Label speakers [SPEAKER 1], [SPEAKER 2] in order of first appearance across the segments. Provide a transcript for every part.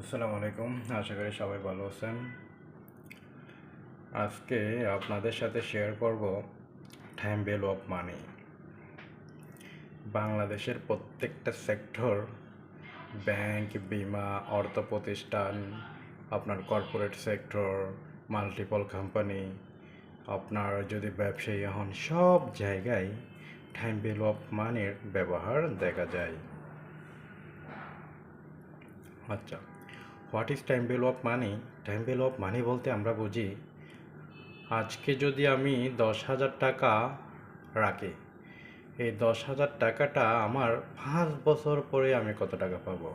[SPEAKER 1] আসসালামু আলাইকুম, আশা করি সবাই ভালো আছেন। আজকে আপনাদের সাথে শেয়ার করব টাইম ভ্যালু অফ মানি। বাংলাদেশের প্রত্যেকটা সেক্টর, ব্যাংক, বিমা, অর্থ প্রতিষ্ঠান, আপনার কর্পোরেট সেক্টর, মাল্টিপল কোম্পানি, আপনার যদি ব্যবসায়ী হন, সব জায়গায় টাইম ভ্যালু অফ মানির ব্যবহার দেখা যায়। আচ্ছা, what is time value of money? Time value of মানি বলতে আমরা বুঝি, আজকে যদি আমি 10,000 টাকা রাখি, এই 10,000 টাকাটা আমার 5 বছর পরে আমি কত টাকা পাবো।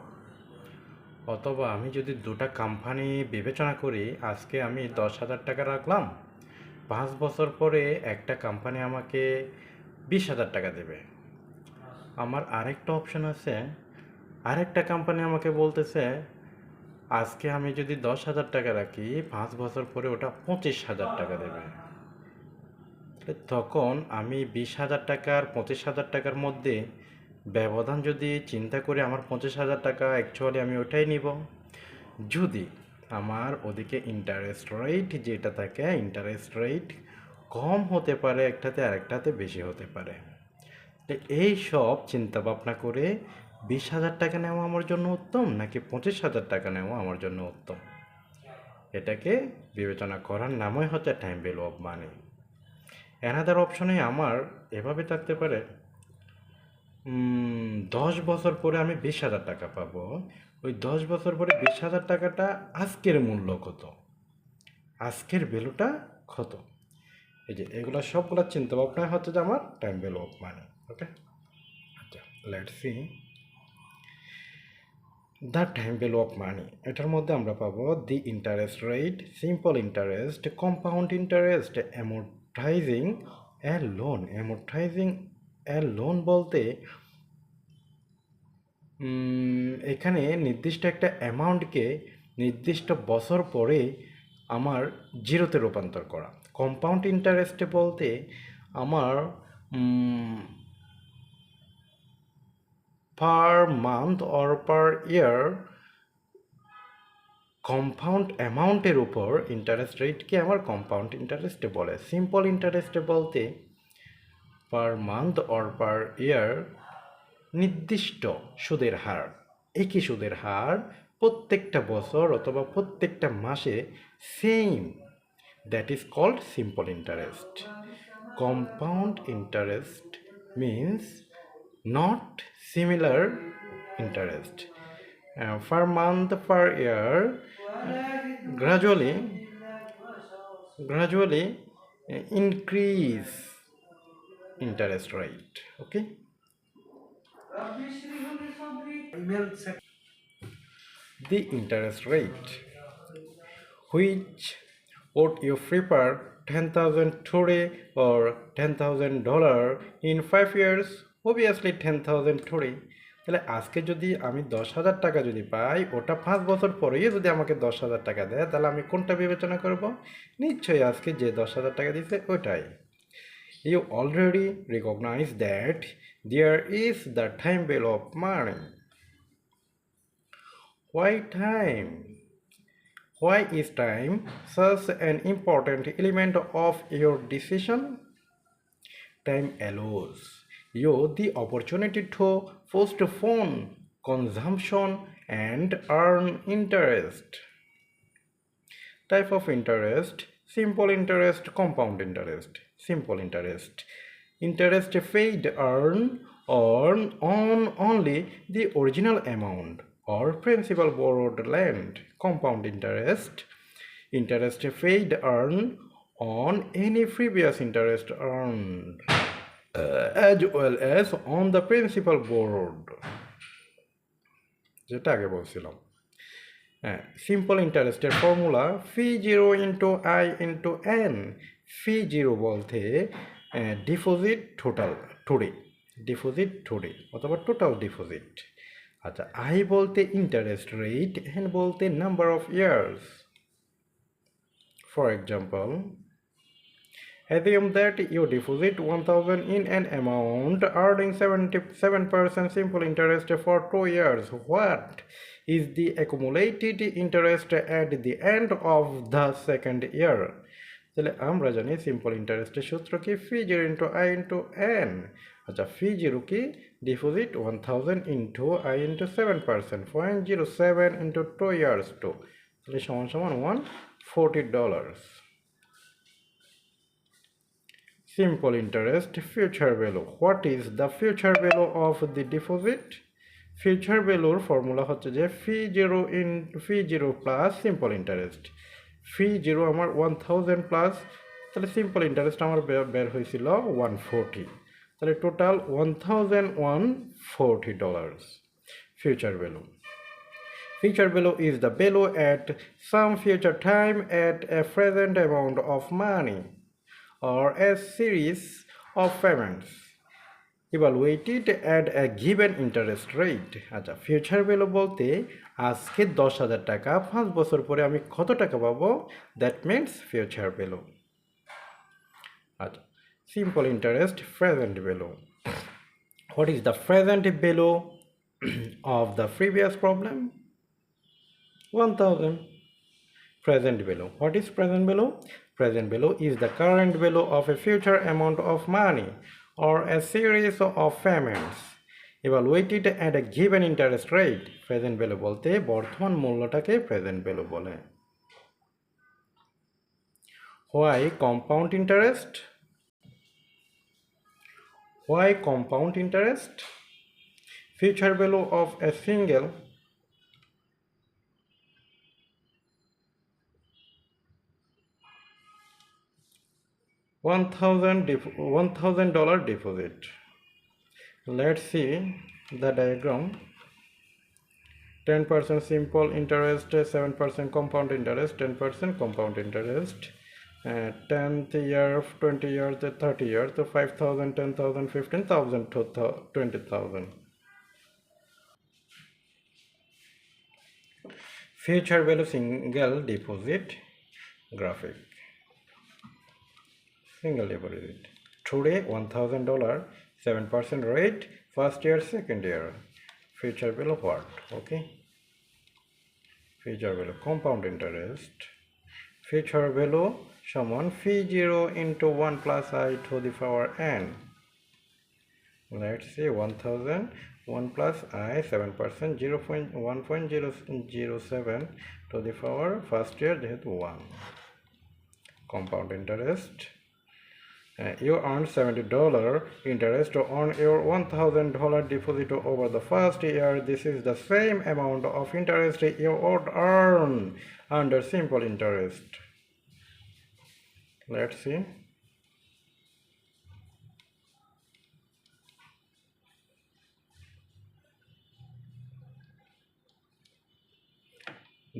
[SPEAKER 1] অথবা আমি যদি দুটা কোম্পানি বিবেচনা করি, আজকে আমি 10,000 টাকা রাখলাম, 5 বছর পরে একটা কোম্পানি আমাকে 20,000 টাকা দেবে। আমার আরেকটা অপশন আছে, আরেকটা কোম্পানি আমাকে বলতেছে আজকে আমি যদি 10,000 টাকা রাখি, 5 বছর পরে ওটা 25,000 টাকা দেবে। তখন আমি 20,000 টাকা আর 25,000 টাকার মধ্যে ব্যবধান যদি চিন্তা করি, আমার 25,000 টাকা অ্যাকচুয়ালি আমি ওটাই নিব। যদি আমার ওদিকে ইন্টারেস্ট রেট যেটা থাকে, ইন্টারেস্ট রেট কম হতে পারে একটাতে, আর একটাতে বেশি হতে পারে। তো এই সব চিন্তা ভাবনা করে 20,000 টাকা নেওয়া আমার জন্য উত্তম নাকি 25,000 টাকা নেওয়া আমার জন্য উত্তম, এটাকে বিবেচনা করার নামই হচ্ছে time value of money. Another অপশনে আমার এভাবে থাকতে পারে, 10 বছর পরে আমি 20,000 টাকা পাবো। ওই 10 বছর পরে 20,000 টাকাটা আজকের মূল্য কত, আজকের ভ্যালুটা কত। এই যে এগুলো সবগুলো চিন্তা ভাবনা হচ্ছে যে আমার time value of money. Okay, আচ্ছা, let's see the time value of money. এটার মধ্যে আমরা পাবো the interest rate, simple interest, compound interest, amortising a loan. Amortising a loan বলতে এখানে নির্দিষ্ট একটা অ্যামাউন্টকে নির্দিষ্ট বছর পরে আমার জিরোতে রূপান্তর করা। কম্পাউন্ড ইন্টারেস্টে বলতে আমার per month or per year compound অ্যামাউন্টের উপর ইন্টারেস্ট রেটকে আমার কম্পাউন্ড ইন্টারেস্টে বলে। সিম্পল ইন্টারেস্টে বলতে পার মান্থ অর পার ইয়ার নির্দিষ্ট সুদের হার, একই সুদের হার প্রত্যেকটা বছর অথবা প্রত্যেকটা মাসে same, that is called simple interest. Compound interest means not similar interest, per month, per year, gradually increase interest rate. Okay, the interest rate which would you prefer, 10,000 today or $10,000 in 5 years? Obviously 10,000 today. তাহলে আজকে যদি আমি 10,000 টাকা যদি পাই, ওটা 5 বছর পরেই যদি আমাকে 10,000 টাকা দেয়, তাহলে আমি কোনটা বিবেচনা করব? নিশ্চয়ই আজকে যে 10,000 টাকা দিচ্ছে ওটাই। You already recognize that there is the time value of money. Why time? Why is time such an important element of your decision? Time allows you the opportunity to postpone consumption and earn interest. Type of interest: simple interest, compound interest. Simple interest: interest paid on only the original amount or principal borrowed land. Compound interest: interest paid on any previous interest earned, as well as on the principal borrowed, যেটা আগে বলছিলাম। হ্যাঁ, simple ইন্টারেস্টের formula P zero into I into N. P zero বলতে deposit total today, deposit today অথবা total deposit. আচ্ছা, I বলতে interest rate, N বলতে number of years. For example, Assume that you deposit 1000 in an amount earning 77% simple interest for 2 years. What is the accumulated interest at the end of the second year? তাহলে আমরা জানি simple ইন্টারেস্টের সূত্র কি P zero into I into N. আচ্ছা, P zero কি deposit 1000 into I into 7%, 0.07 into 2 years 2, তাহলে সমান সমান $140. Simple interest future value. What is the future value of the deposit? Future value formula হচ্ছে যে ফি জিরো প্লাস সিম্পল ইন্টারেস্ট। ফি zero আমার 1000 plus, তাহলে simple interest আমার বের হয়েছিল 140, তাহলে total $1140 future value. Future value is the value at some future time at a present amount of money or a series of payments evaluated at a given interest rate. আচ্ছা, future value বলতে আজকে 10,000 টাকা 5 বছর পরে আমি কত টাকা পাবো, দ্যাট মিনস ফিউচার ভ্যালু। আচ্ছা, simple interest present value. What is the present value of the previous problem? 1000. Present value. What is present value? Present value is the current value of a future amount of money or a series of payments evaluated at a given interest rate. Present value বলতে বর্তমান মূল্যটাকে present value বলে। Why compound interest? Why compound interest? Future value of a single $1,000 deposit. Let's see the diagram. 10% simple interest, 7% compound interest, 10% compound interest, 10th year, 20 years, 30 years, so 5,000, 10,000, 15,000 to 20,000. Future value single deposit graphic. Single deposit. Today $1,000, 7% rate, first year, second year. Future value what? Okay. Future value compound interest. Future value someone phi 0 into 1 plus I to the power n. Let's see 1,000, 1 plus I, 7%, 1.007 to the power first year, that 1. Compound interest. You earn $70 interest on your $1,000 deposit over the first year. This is the same amount of interest you would earn under simple interest. Let's see.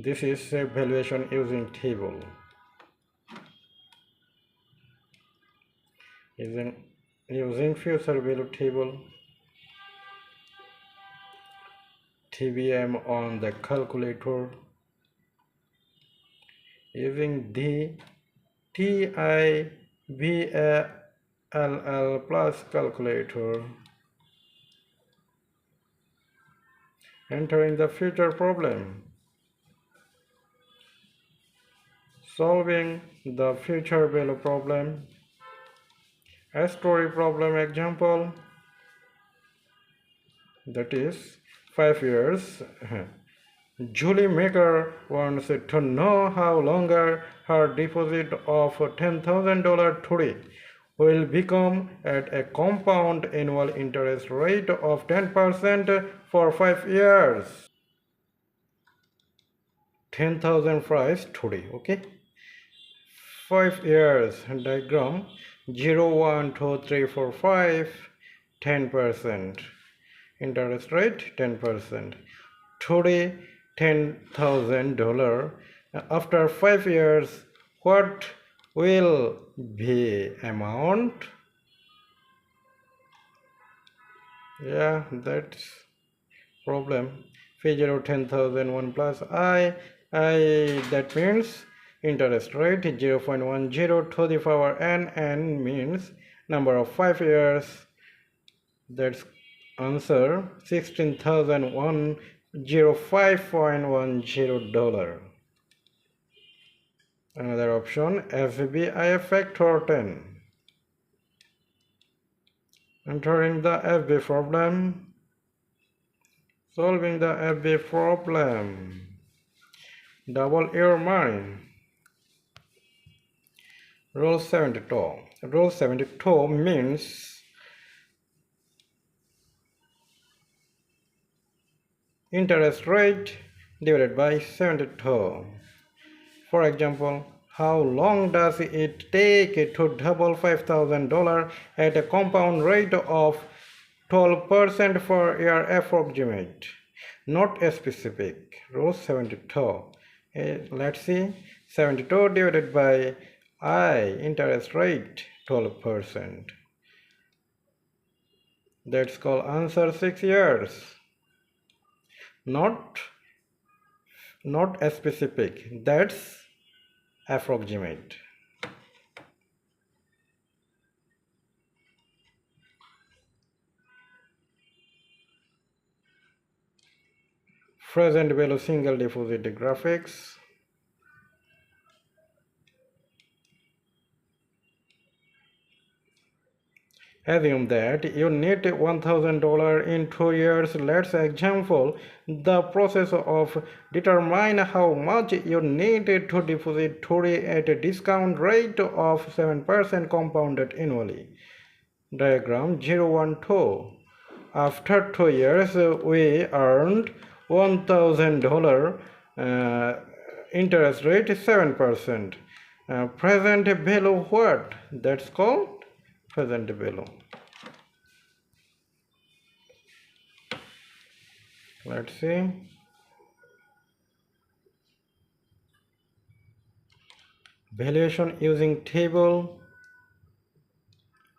[SPEAKER 1] This is a valuation using table. Using future value table, BIBM on the calculator, using the TIVALL plus calculator, entering the future problem, solving the future value problem. A story problem example, that is 5 years. Julie Maker wants to know how longer her deposit of $10,000 today will become at a compound annual interest rate of 10% for 5 years. 10,000 price today, okay? 5 years diagram. 0, 1, 2, 3, 4, 5, 10%. Interest rate 10%. Today $10,000. After 5 years, what will be amount? Yeah, that's problem. Figure out 10,000, 1 plus I, that means Interest rate 0.10 to the power n means number of 5 years. That's answer $16,105.10. Another option FBI factor 10. Entering the FB problem, solving the FB problem, double your mind. Rule 72. Rule 72 means interest rate divided by 72. For example, how long does it take to double $5,000 at a compound rate of 12% per year approximate? Not a specific. Rule 72. Let's see. 72 divided by I, interest rate 12%. That's called answer 6 years. Not a specific. That's approximate. Present value single deposit graphics. Assume that you need $1,000 in 2 years. Let's example the process of determine how much you need to deposit today at a discount rate of 7% compounded annually. Diagram 012. After 2 years, we earned $1,000. Interest rate 7%. Present value what? That's called present value. Let's see. Valuation using table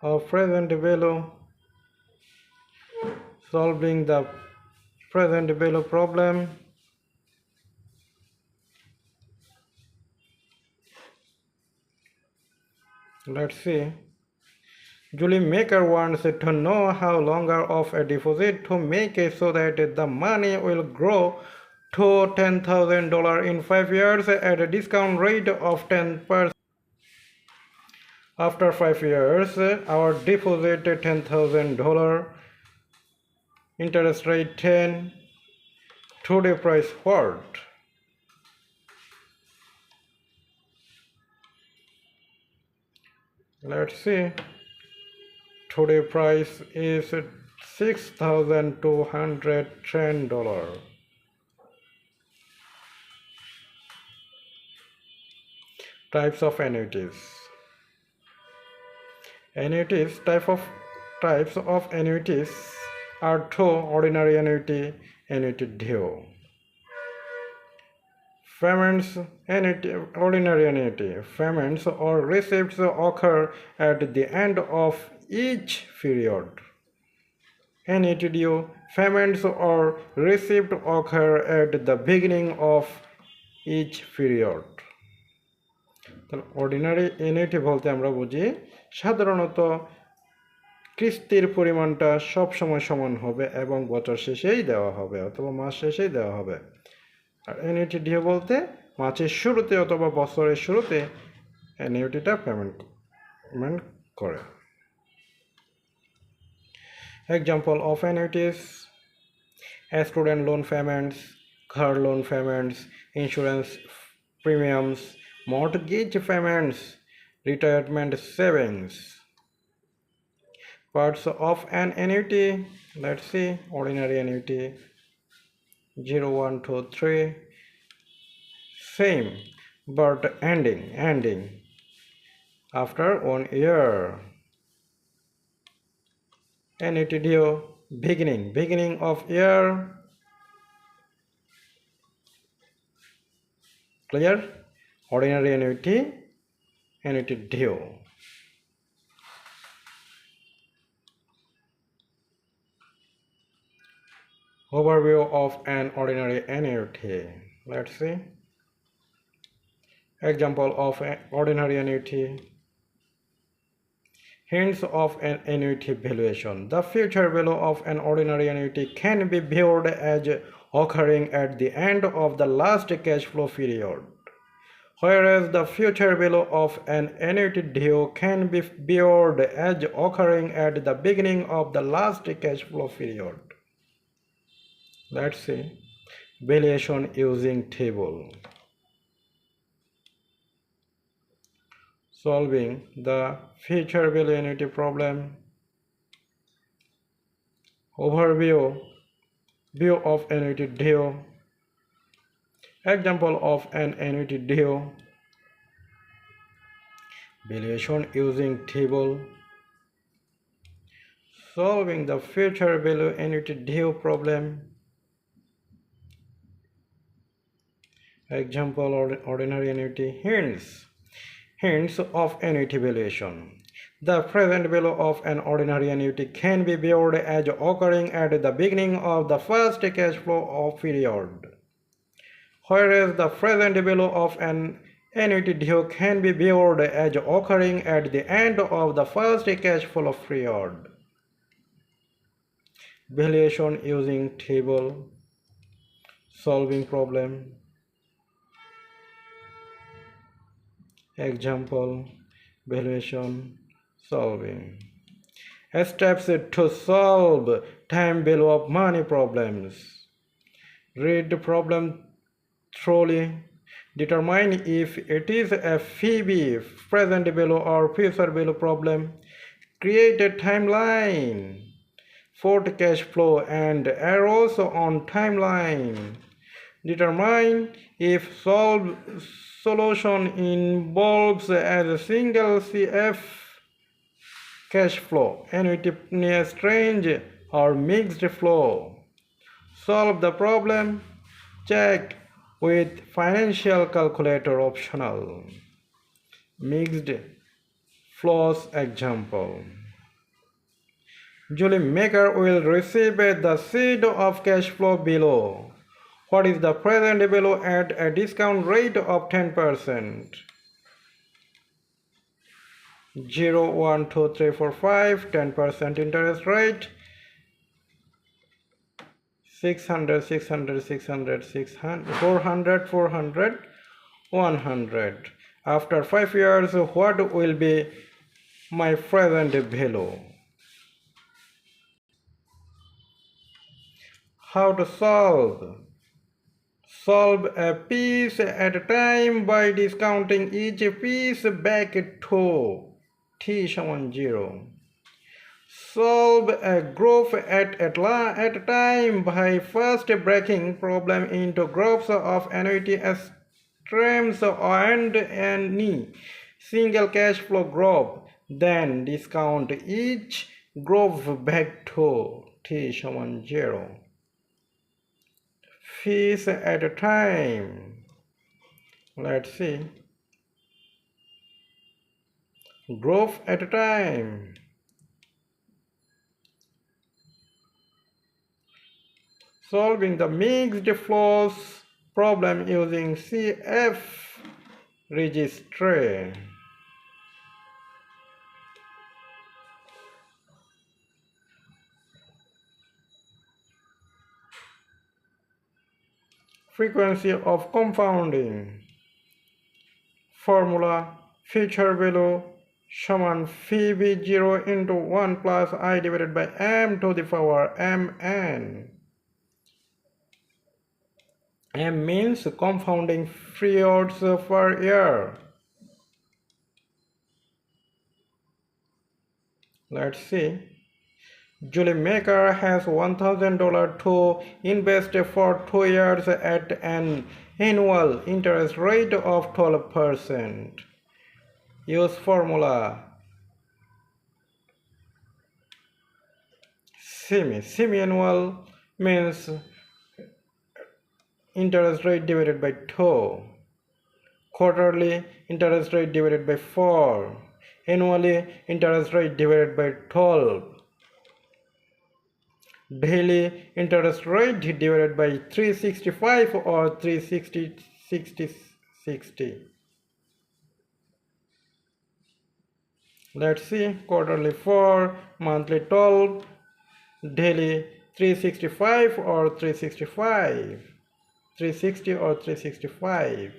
[SPEAKER 1] of present value. Solving the present value problem. Let's see. Julie Maker wants to know how longer of a deposit to make so that the money will grow to $10,000 in 5 years at a discount rate of 10%. After 5 years, our deposit $10,000, interest rate 10, today price what? Let's see. Today price is $6,210. Types of annuities. Types of annuities are two: ordinary annuity, annuity due. Payments, ordinary annuity. Payments or receipts occur at the end of each period. Annuity due. Payments or receipts occur at the beginning of each period. Ordinary NET বলতে আমরা বুঝি সাধারণত কিস্তির পরিমাণটা সব সময় সমান হবে এবং বছর শেষেই দেওয়া হবে অথবা মাস শেষেই দেওয়া হবে। আর এনইটি ডিউ বলতে মাসের শুরুতে অথবা বছরের শুরুতে এনইটিটা পেমেন্ট করে। Example of annuities: student loan payments, car loan payments, insurance premiums, mortgage payments, retirement savings. Parts of an annuity. Let's see. Ordinary annuity 0, 1, 2, 3. Same but ending after 1 year. Annuity due. Beginning of year. Clear? Ordinary annuity due. Overview of an ordinary annuity. Let's see. Example of an ordinary annuity. Hints of an annuity valuation. The future value of an ordinary annuity can be viewed as occurring at the end of the last cash flow period, whereas the future value of an annuity due can be viewed as occurring at the beginning of the last cash flow period. Let's see. Valuation using table. Solving the future value annuity problem. Overview. View of annuity due. Example of an annuity due. Valuation using table. Solving the future value annuity due problem. Example ordinary annuity. Hints of annuity valuation. The present value of an ordinary annuity can be viewed as occurring at the beginning of the first cash flow period, whereas the present value of an annuity due can be viewed as occurring at the end of the first cash flow period. Valuation using table. Solving problem. Example, valuation, solving. Steps to solve time value of money problems. Read the problem thoroughly. Determine if it is a PV, present value or future value problem. Create a timeline for the cash flow and arrows on timeline. Determine if solution involves as a single CF cash flow, annuity range, or mixed flow. Solve the problem. Check with financial calculator optional. Mixed flows example. Julie Maker will receive the sheet of cash flow below. What is the present value at a discount rate of 10%? 0, 1, 2, 3, 4, 5, 10% interest rate. 600, 600, 600, 600, 400, 400, 100. After 5 years, what will be my present value? How to solve? Solve a piece at a time by discounting each piece back to t = 0. Solve a graph at a time by first breaking problem into groups of annuity streams and any single cash flow graph. Then discount each graph back to t = 0. Piece at a time. Let's see. Graph at a time. Solving the mixed flows problem using CF registry. Frequency of compounding. Formula: future value = PV0 into 1 plus I divided by m to the power mn. M means compounding periods per year. Let's see. Julie Maker has $1,000 to invest for 2 years at an annual interest rate of 12%. Use formula. Semi-annual means interest rate divided by 2. Quarterly interest rate divided by 4. Annually interest rate divided by 12. Daily interest rate divided by 365 or 360. Let's see, quarterly 4, monthly 12, daily 365 or 365, 360 or 365.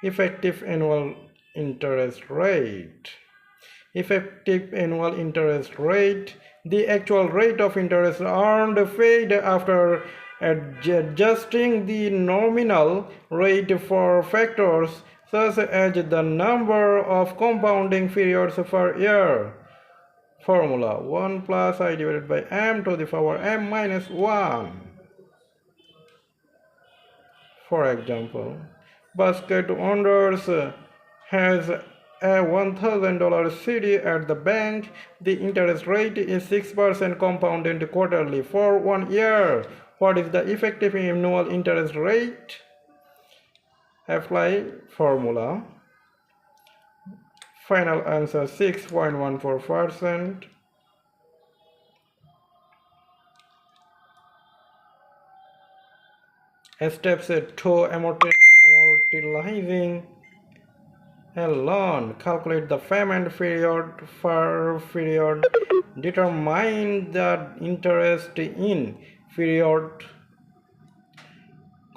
[SPEAKER 1] Effective annual interest rate. Effective annual interest rate, the actual rate of interest earned paid after adjusting the nominal rate for factors such as the number of compounding periods per year. Formula 1 plus I divided by m to the power m minus 1. For example, basket owners has a $1,000 CD at the bank. The interest rate is 6% compounded quarterly for 1 year. What is the effective annual interest rate? Apply formula. Final answer 6.14%. Steps 2, amortizing a loan. Calculate the payment period per period. Determine the interest in period.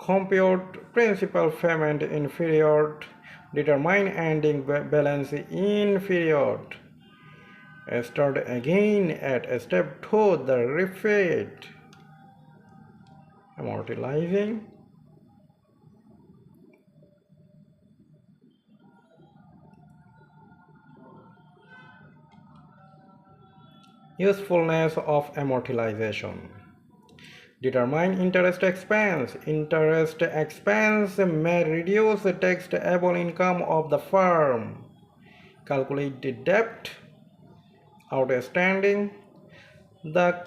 [SPEAKER 1] Compute principal payment in period. Determine ending balance in period. Start again at step 2, the repeat. Amortizing. Usefulness of amortization. Determine interest expense. Interest expense may reduce the taxable income of the firm. Calculate the debt outstanding. The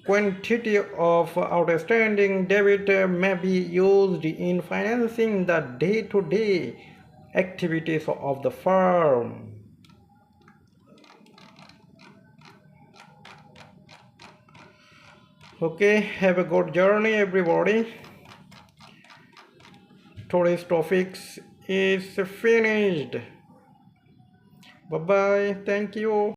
[SPEAKER 1] quantity of outstanding debt may be used in financing the day-to-day activities of the firm. Okay, have a good journey everybody. Today's topics is finished. Bye bye. Thank you.